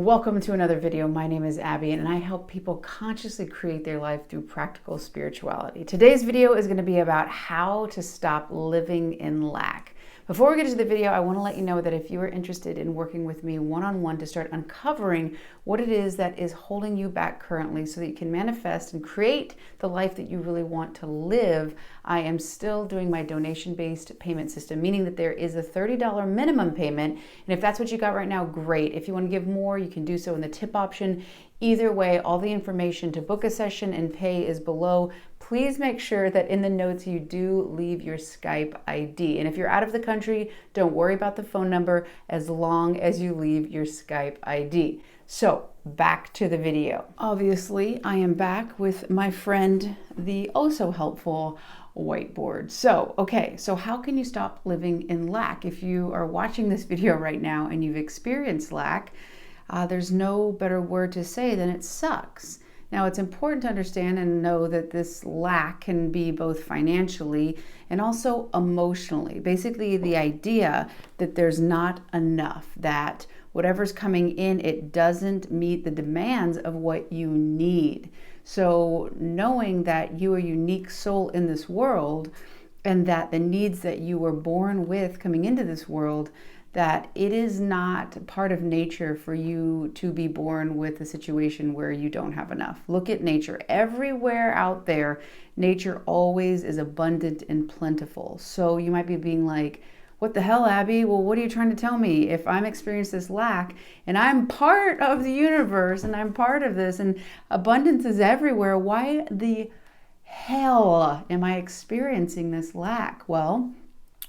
Welcome to another video. My name is Abby and I help people consciously create their life through practical spirituality. Today's video is going to be about how to stop living in lack. Before we get into the video, I want to let you know that if you are interested in working with me one-on-one to start uncovering what it is that is holding you back currently so that you can manifest and create the life that you really want to live, I am still doing my donation-based payment system, meaning that there is a $30 minimum payment. And if that's what you got right now, great. If you want to give more, you can do so in the tip option. Either way, all the information to book a session and pay is below. Please make sure that in the notes you do leave your Skype ID. And if you're out of the country, don't worry about the phone number as long as you leave your Skype ID. So back to the video. Obviously, I am back with my friend, the so helpful whiteboard. So how can you stop living in lack? If you are watching this video right now and you've experienced lack, there's no better word to say than it sucks. Now, it's important to understand and know that this lack can be both financially and also emotionally. Basically, the idea that there's not enough, that whatever's coming in, it doesn't meet the demands of what you need. So knowing that you are a unique soul in this world and that the needs that you were born with coming into this world, that it is not part of nature for you to be born with a situation where you don't have enough. Look at nature. Everywhere out there, nature always is abundant and plentiful. So you might be being like, what the hell, Abby? Well, what are you trying to tell me? If I'm experiencing this lack and I'm part of the universe and I'm part of this and abundance is everywhere, why the hell am I experiencing this lack? Well,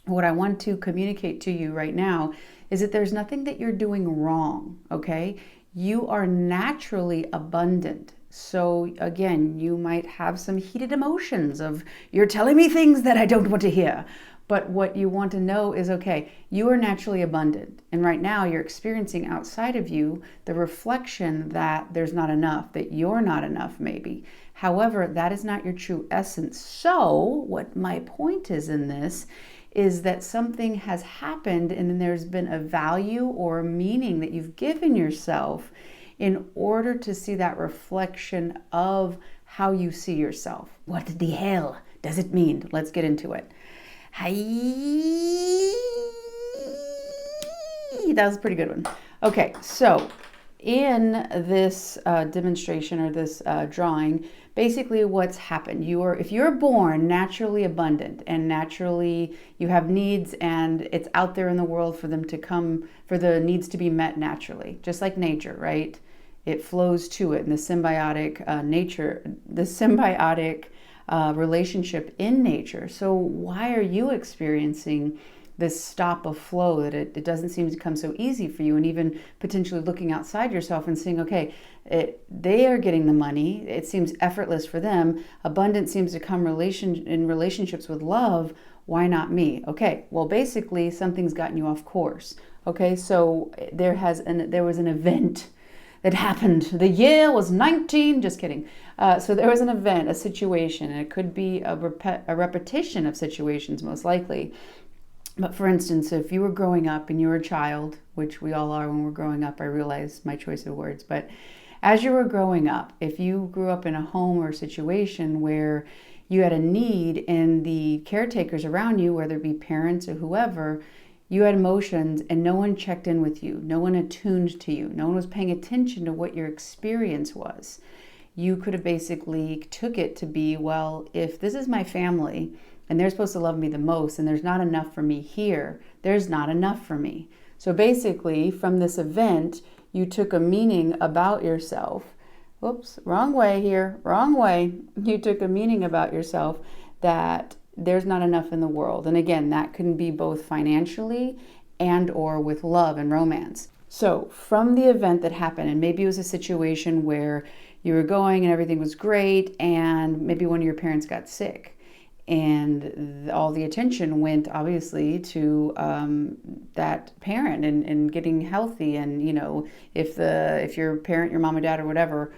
what I want to communicate to you right now is that there's nothing that you're doing wrong, okay? You are naturally abundant. So again, you might have some heated emotions of, you're telling me things that I don't want to hear. But what you want to know is, okay, you are naturally abundant. And right now you're experiencing outside of you the reflection that there's not enough, that you're not enough maybe. However, that is not your true essence. So what my point is in this is that something has happened and then there's been a value or a meaning that you've given yourself in order to see that reflection of how you see yourself. What the hell does it mean? Let's get into it. Hi. That was a pretty good one. Okay, so in this demonstration or this drawing, basically what's happened, if you're born naturally abundant and naturally you have needs and it's out there in the world for them to come, for the needs to be met naturally, just like nature, right? It flows to it in the symbiotic relationship in nature. So why are you experiencing this stop of flow, that it doesn't seem to come so easy for you, and even potentially looking outside yourself and saying, okay, they are getting the money, it seems effortless for them, abundance seems to come in relationships with love, why not me? Okay, well basically something's gotten you off course. Okay, so there was an event that happened. The year was 19, just kidding. So there was an event, a situation, and it could be a repetition of situations most likely. But for instance, if you were growing up and you were a child, which we all are when we're growing up, I realize my choice of words, but as you were growing up, if you grew up in a home or a situation where you had a need and the caretakers around you, whether it be parents or whoever, you had emotions and no one checked in with you, no one attuned to you, no one was paying attention to what your experience was. You could have basically took it to be, well, if this is my family and they're supposed to love me the most and there's not enough for me here, there's not enough for me. So basically from this event, you took a meaning about yourself. Oops, wrong way here, wrong way. You took a meaning about yourself that there's not enough in the world. And again, that can be both financially and or with love and romance. So from the event that happened, and maybe it was a situation where you were going and everything was great and maybe one of your parents got sick and all the attention went obviously to that parent and getting healthy. And you know, if your parent, your mom or dad or whatever,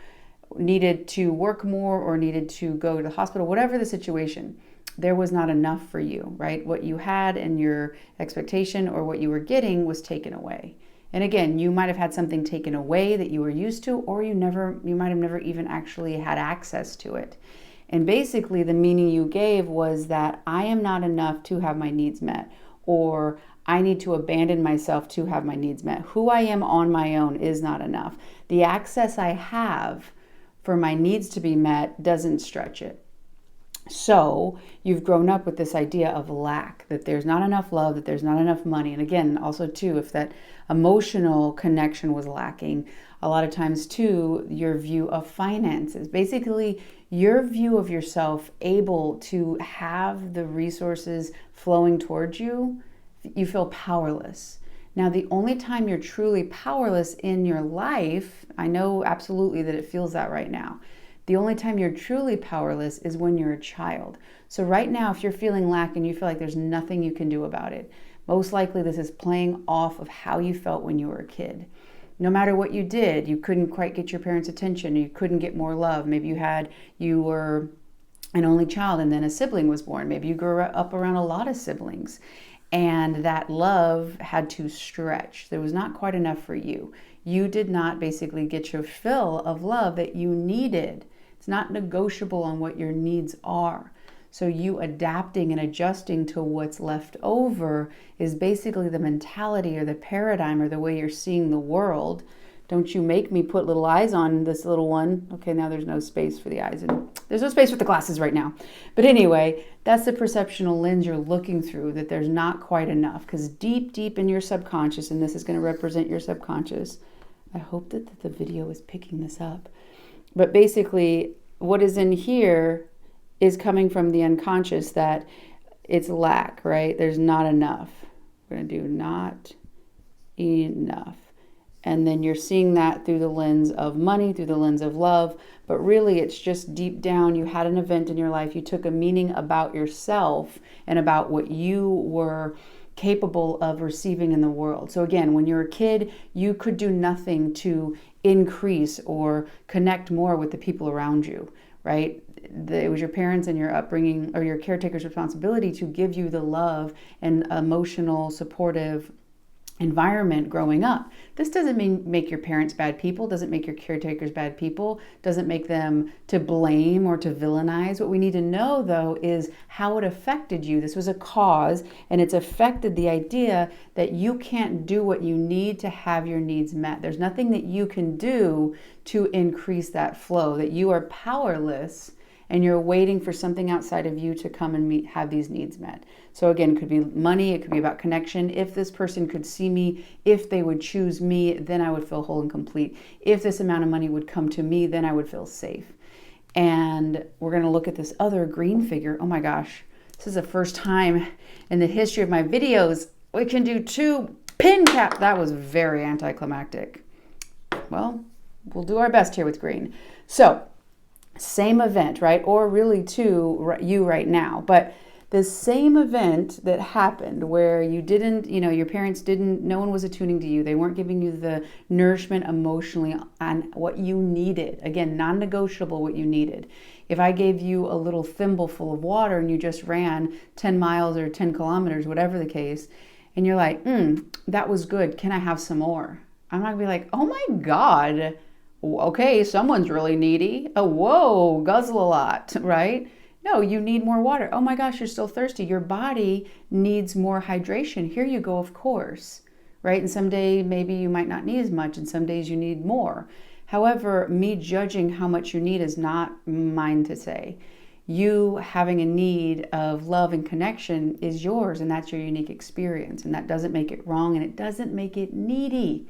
needed to work more or needed to go to the hospital, whatever the situation, there was not enough for you, right? What you had and your expectation or what you were getting was taken away. And again, you might have had something taken away that you were used to, or you might have never even actually had access to it. And basically the meaning you gave was that I am not enough to have my needs met, or I need to abandon myself to have my needs met. Who I am on my own is not enough. The access I have for my needs to be met doesn't stretch it. So you've grown up with this idea of lack, that there's not enough love, that there's not enough money. And again, also too, if that emotional connection was lacking, a lot of times too, your view of finances, basically your view of yourself able to have the resources flowing towards you, you feel powerless. Now, the only time you're truly powerless in your life, I know absolutely that it feels that right now. The only time you're truly powerless is when you're a child. So right now, if you're feeling lack and you feel like there's nothing you can do about it, most likely this is playing off of how you felt when you were a kid. No matter what you did, you couldn't quite get your parents' attention, you couldn't get more love. Maybe you were an only child and then a sibling was born. Maybe you grew up around a lot of siblings and that love had to stretch. There was not quite enough for you. You did not basically get your fill of love that you needed. It's not negotiable on what your needs are. So you adapting and adjusting to what's left over is basically the mentality or the paradigm or the way you're seeing the world. Don't you make me put little eyes on this little one. Okay, now there's no space for the eyes and there's no space with the glasses right now. But anyway, that's the perceptional lens you're looking through, that there's not quite enough, because deep, deep in your subconscious, and this is going to represent your subconscious. I hope that the video is picking this up. But basically, what is in here is coming from the unconscious, that it's lack, right? There's not enough. We're going to do not enough. And then you're seeing that through the lens of money, through the lens of love. But really, it's just deep down, you had an event in your life. You took a meaning about yourself and about what you were capable of receiving in the world. So again, when you're a kid, you could do nothing to increase or connect more with the people around you, right? It was your parents and your upbringing or your caretaker's responsibility to give you the love and emotional, supportive environment growing up. This doesn't make your parents bad people, doesn't make your caretakers bad people, doesn't make them to blame or to villainize. What we need to know, though, is how it affected you. This was a cause, and it's affected the idea that you can't do what you need to have your needs met. There's nothing that you can do to increase that flow, that you are powerless and you're waiting for something outside of you to come and have these needs met. So again, it could be money, it could be about connection. If this person could see me, if they would choose me, then I would feel whole and complete. If this amount of money would come to me, then I would feel safe. And we're gonna look at this other green figure. Oh my gosh, this is the first time in the history of my videos we can do two pin cap. That was very anticlimactic. Well, we'll do our best here with green. So, same event, right? Or really two, you right now. But the same event that happened where you didn't, your parents didn't, no one was attuning to you. They weren't giving you the nourishment emotionally on what you needed. Again, non-negotiable what you needed. If I gave you a little thimble full of water and you just ran 10 miles or 10 kilometers, whatever the case, and you're like, that was good. Can I have some more? I'm not gonna be like, oh my God, okay, someone's really needy. Oh, whoa, guzzle a lot, right? No, you need more water. Oh my gosh, you're still thirsty. Your body needs more hydration. Here you go, of course, right? And someday maybe you might not need as much, and some days you need more. However, me judging how much you need is not mine to say. You having a need of love and connection is yours, and that's your unique experience. And that doesn't make it wrong, and it doesn't make it needy.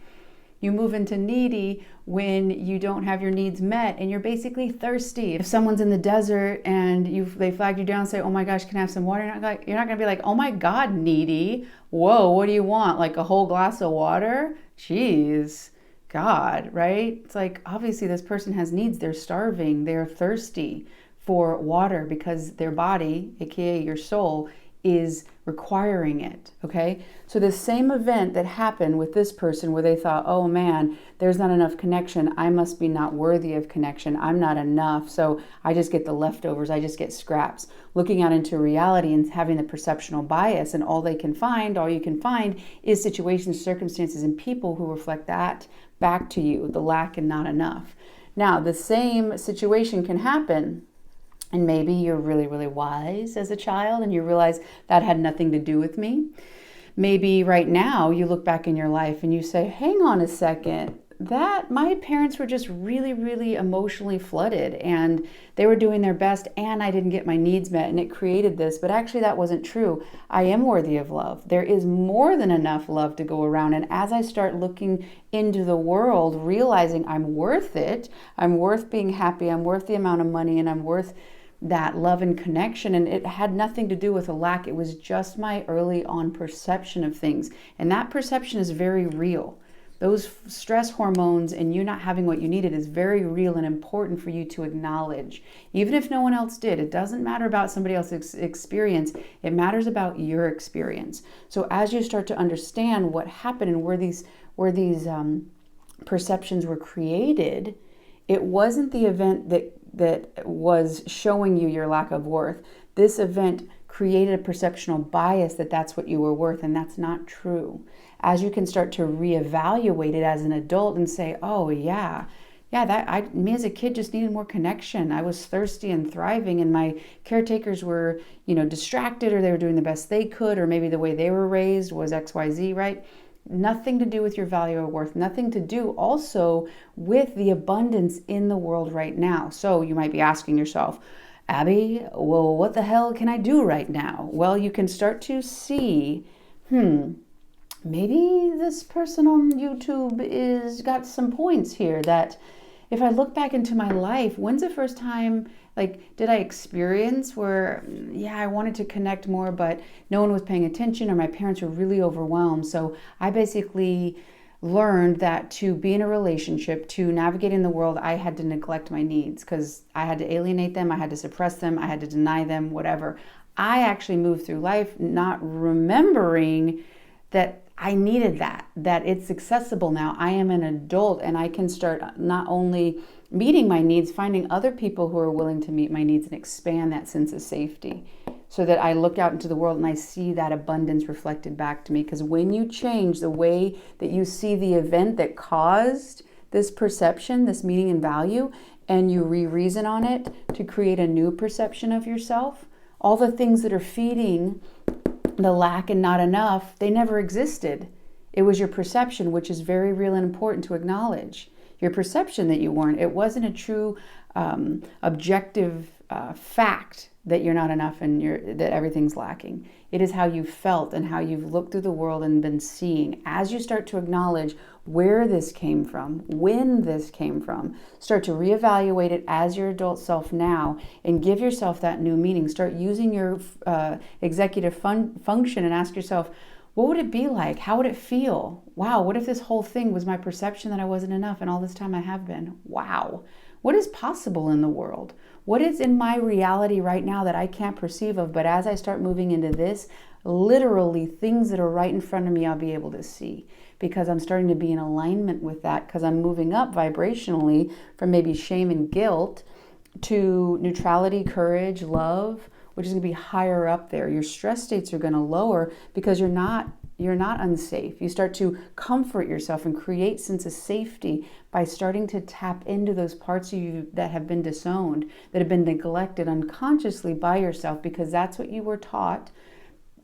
You move into needy when you don't have your needs met and you're basically thirsty. If someone's in the desert and they flag you down and say, oh my gosh, can I have some water? You're not gonna be like, oh my God, needy. Whoa, what do you want? Like a whole glass of water? Jeez, God, right? It's like, obviously this person has needs. They're starving, they're thirsty for water because their body, AKA your soul, is requiring it, okay? So the same event that happened with this person where they thought, oh man, there's not enough connection. I must be not worthy of connection. I'm not enough. So I just get the leftovers. I just get scraps. Looking out into reality and having the perceptual bias, and all you can find is situations, circumstances, and people who reflect that back to you, the lack and not enough. Now, the same situation can happen, and maybe you're really, really wise as a child and you realize that had nothing to do with me. Maybe right now you look back in your life and you say, hang on a second, that my parents were just really, really emotionally flooded and they were doing their best and I didn't get my needs met and it created this. But actually that wasn't true. I am worthy of love. There is more than enough love to go around. And as I start looking into the world, realizing I'm worth it, I'm worth being happy, I'm worth the amount of money, and I'm worth that love and connection. And it had nothing to do with a lack. It was just my early on perception of things. And that perception is very real. Those stress hormones and you not having what you needed is very real and important for you to acknowledge. Even if no one else did, it doesn't matter about somebody else's experience. It matters about your experience. So as you start to understand what happened and where these perceptions were created, it wasn't the event that was showing you your lack of worth. This event created a perceptual bias that that's what you were worth, and that's not true. As you can start to reevaluate it as an adult and say, oh yeah, me as a kid just needed more connection. I was thirsty and thriving, and my caretakers were, distracted, or they were doing the best they could, or maybe the way they were raised was XYZ, right? Nothing to do with your value or worth, nothing to do also with the abundance in the world right now. So you might be asking yourself, Abby, well, what the hell can I do right now? Well, you can start to see, maybe this person on YouTube is got some points here that if I look back into my life, when's the first time, did I experience where, I wanted to connect more, but no one was paying attention or my parents were really overwhelmed. So I basically learned that to be in a relationship, to navigate in the world, I had to neglect my needs because I had to alienate them, I had to suppress them, I had to deny them, whatever. I actually moved through life not remembering that I needed that it's accessible now. I am an adult and I can start not only meeting my needs, finding other people who are willing to meet my needs and expand that sense of safety so that I look out into the world and I see that abundance reflected back to me. Because when you change the way that you see the event that caused this perception, this meaning and value, and you re-reason on it to create a new perception of yourself, all the things that are feeding the lack and not enough, they never existed. It was your perception, which is very real and important to acknowledge. Your perception that you weren't. It wasn't a true objective fact that you're not enough and that everything's lacking. It is how you felt and how you've looked through the world and been seeing. As you start to acknowledge where this came from, when this came from, start to reevaluate it as your adult self now and give yourself that new meaning. Start using your executive function and ask yourself, what would it be like? How would it feel? Wow, what if this whole thing was my perception that I wasn't enough and all this time I have been? Wow. What is possible in the world? What is in my reality right now that I can't perceive of? But as I start moving into this, literally things that are right in front of me, I'll be able to see because I'm starting to be in alignment with that because I'm moving up vibrationally from maybe shame and guilt to neutrality, courage, love, which is going to be higher up there. Your stress states are going to lower because you're not unsafe. You start to comfort yourself and create sense of safety by starting to tap into those parts of you that have been disowned, that have been neglected unconsciously by yourself because that's what you were taught.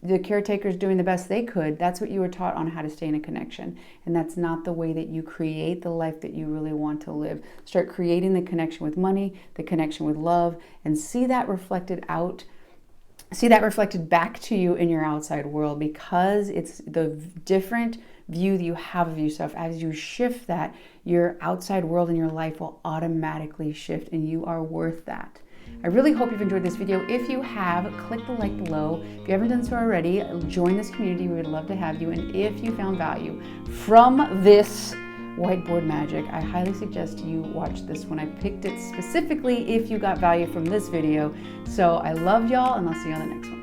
The caretakers doing the best they could, that's what you were taught on how to stay in a connection. And that's not the way that you create the life that you really want to live. Start creating the connection with money, the connection with love, and see that reflected back to you in your outside world because it's the different view that you have of yourself. As you shift that, your outside world and your life will automatically shift and you are worth that. I really hope you've enjoyed this video. If you have, click the like below. If you haven't done so already, join this community. We would love to have you. And if you found value from this whiteboard magic, I highly suggest you watch this one. I picked it specifically if you got value from this video. So I love y'all and I'll see you on the next one.